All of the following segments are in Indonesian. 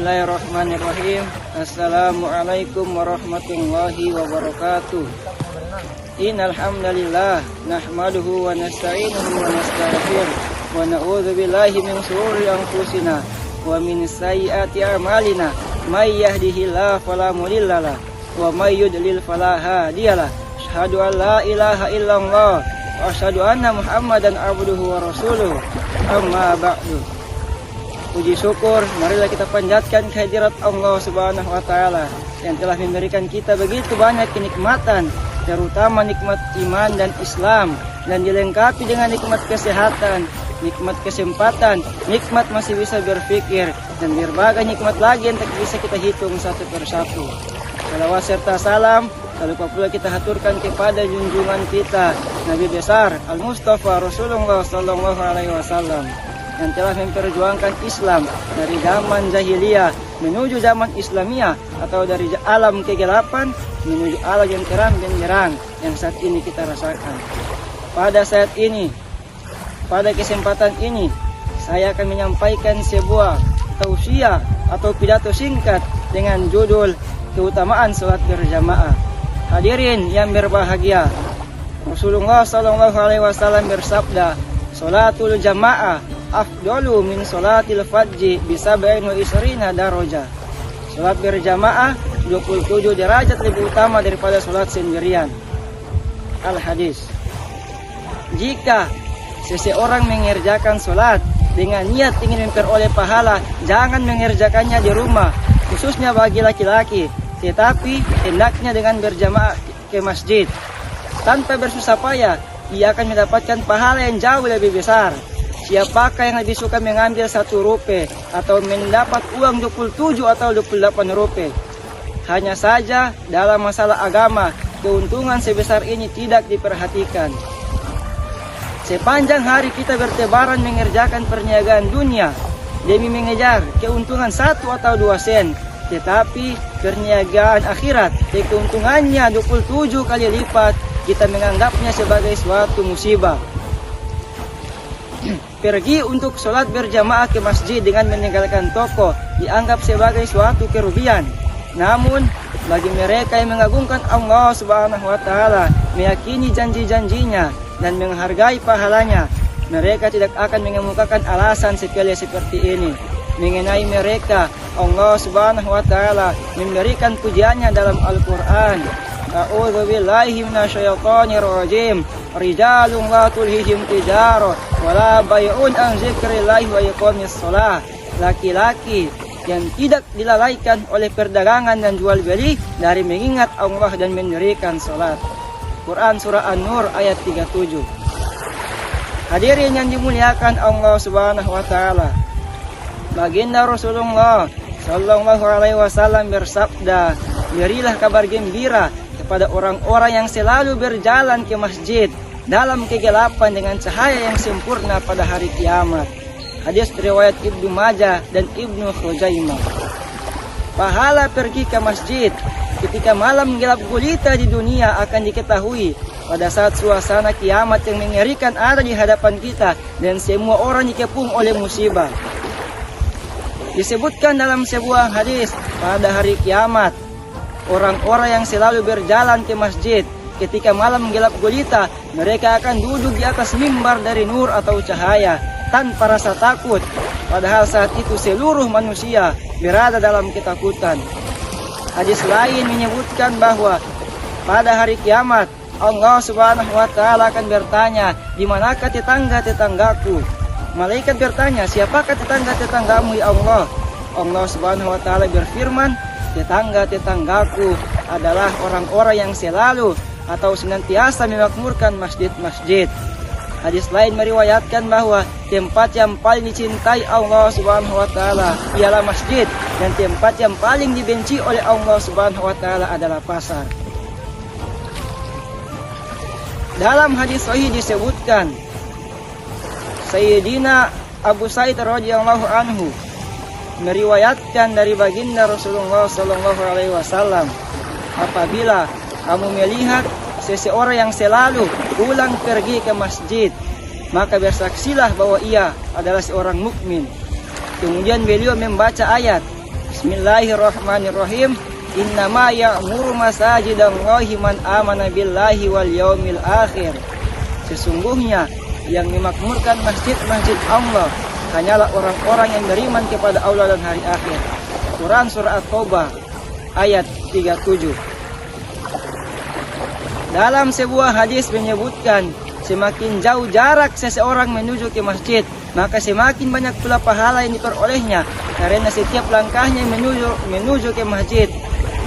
Bismillahirrahmanirrahim. Assalamualaikum warahmatullahi wabarakatuh. Innal hamdalillah nahmaduhu wa nasta'inuhu wa nastaghfiruh wa na'udzu billahi min shururi anfusina wa min sayyiati a'malina. May yahdihillahu fala mudhillalah wa may yudlil fala hadiyalah. Asyhadu an la ilaha illallah wa asyhadu anna Muhammadan abduhu wa rasuluh. Amma ba'du. Puji syukur, marilah kita panjatkan kehadirat Allah Subhanahu wa Ta'ala yang telah memberikan kita begitu banyak kenikmatan, terutama nikmat iman dan Islam, dan dilengkapi dengan nikmat kesehatan, nikmat kesempatan, nikmat masih bisa berpikir, dan berbagai nikmat lagi yang tak bisa kita hitung satu persatu. Salawat serta salam tak lupa pula kita haturkan kepada junjungan kita Nabi besar Al-Mustafa Rasulullah Sallallahu Alaihi Wasallam yang telah memperjuangkan Islam dari zaman jahiliyah menuju zaman Islamiyah, atau dari alam kegelapan menuju alam yang terang dan terang yang saat ini kita rasakan. Pada saat ini, pada kesempatan ini, saya akan menyampaikan sebuah tausiah atau pidato singkat dengan judul keutamaan sholat berjamaah. Hadirin yang berbahagia, Rasulullah SAW bersabda, "Sholatul jamaah afdalu min sholatil fajri bisab'in wa isrina darajah." Salat berjamaah 27 derajat lebih utama daripada salat sendirian. Al-Hadis. Jika seseorang mengerjakan salat dengan niat ingin memperoleh pahala, jangan mengerjakannya di rumah, khususnya bagi laki-laki, tetapi hendaknya dengan berjamaah ke masjid. Tanpa bersusah payah, ia akan mendapatkan pahala yang jauh lebih besar. Siapakah yang lebih suka mengambil 1 rupiah atau mendapat uang 27 atau 28 rupiah? Hanya saja dalam masalah agama, keuntungan sebesar ini tidak diperhatikan. Sepanjang hari kita bertebaran mengerjakan perniagaan dunia demi mengejar keuntungan 1 atau 2 sen. Tetapi perniagaan akhirat, keuntungannya 27 kali lipat, kita menganggapnya sebagai suatu musibah. Pergi untuk sholat berjamaah ke masjid dengan meninggalkan toko dianggap sebagai suatu kerugian. Namun bagi mereka yang mengagungkan Allah Subhanahu wa Ta'ala, meyakini janji-janjinya dan menghargai pahalanya, mereka tidak akan mengemukakan alasan sepele seperti ini. Mengenai mereka, Allah Subhanahu wa Ta'ala memberikan pujiannya dalam Al-Quran. A'udzu billahi minasyaitonir rajim. Rijalun la tulhihim tijarah wala bai'un an dzikrillahi wa iqamis shalah. Laki-laki yang tidak dilalaikan oleh perdagangan dan jual beli dari mengingat Allah dan mendirikan salat. Quran surah An-Nur ayat 37. Hadirin yang dimuliakan Allah Subhanahu wa Ta'ala, baginda Rasulullah Sallallahu Alaihi Wasallam bersabda, "Berilah kabar gembira kepada orang-orang yang selalu berjalan ke masjid dalam kegelapan dengan cahaya yang sempurna pada hari kiamat." Hadis riwayat Ibnu Majah dan Ibnu Khuzaimah. Pahala pergi ke masjid ketika malam gelap gulita di dunia akan diketahui pada saat suasana kiamat yang mengerikan ada di hadapan kita dan semua orang dikepung oleh musibah. Disebutkan dalam sebuah hadis, pada hari kiamat orang-orang yang selalu berjalan ke masjid ketika malam gelap gulita, mereka akan duduk di atas mimbar dari nur atau cahaya tanpa rasa takut. Padahal saat itu seluruh manusia berada dalam ketakutan. Hadis lain menyebutkan bahwa pada hari kiamat Allah Subhanahu wa Ta'ala akan bertanya, "Di manakah tetangga-tetanggaku?" Malaikat bertanya, "Siapakah tetangga-tetanggamu ya Allah?" Allah Subhanahu wa Ta'ala berfirman, "Tetangga-tetanggaku adalah orang-orang yang selalu atau senantiasa memakmurkan masjid-masjid." Hadis lain meriwayatkan bahwa tempat yang paling dicintai Allah Subhanahu wa Ta'ala ialah masjid, dan tempat yang paling dibenci oleh Allah Subhanahu wa Ta'ala adalah pasar. Dalam hadis sahih disebutkan, Sayyidina Abu Sa'id radhiyallahu anhu meriwayatkan dari baginda Rasulullah Sallallahu Alaihi Wasallam, "Apabila kamu melihat seseorang yang selalu pulang pergi ke masjid, maka bersaksilah bahwa ia adalah seorang mukmin." Kemudian beliau membaca ayat, Bismillahirrahmanirrahim. Innama ya'muru masajidallahi man amana billahi wal yaumil akhir. Sesungguhnya yang memakmurkan masjid-masjid Allah hanyalah orang-orang yang beriman kepada Allah dan hari akhir. Quran surah At-Taubah ayat 37. Dalam sebuah hadis menyebutkan, semakin jauh jarak seseorang menuju ke masjid, maka semakin banyak pula pahala yang diperolehnya, karena setiap langkahnya menuju ke masjid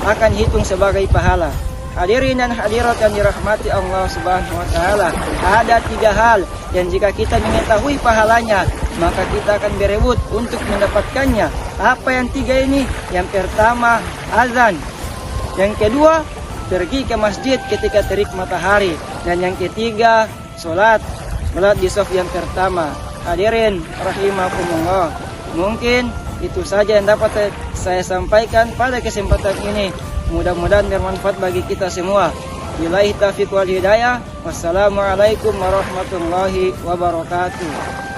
akan hitung sebagai pahala. Hadirin dan hadirat yang dirahmati Allah Subhanahu wa taala, ada 3 hal yang jika kita mengetahui pahalanya, maka kita akan berebut untuk mendapatkannya. Apa yang 3 ini? Yang pertama, azan. Yang kedua, pergi ke masjid ketika terik matahari. Dan yang ketiga, salat di shaf yang pertama. Hadirin rahimakumullah. Mungkin itu saja yang dapat saya sampaikan pada kesempatan ini. Mudah-mudahan bermanfaat bagi kita semua. Billahi taufiq wal hidayah. Wassalamualaikum warahmatullahi wabarakatuh.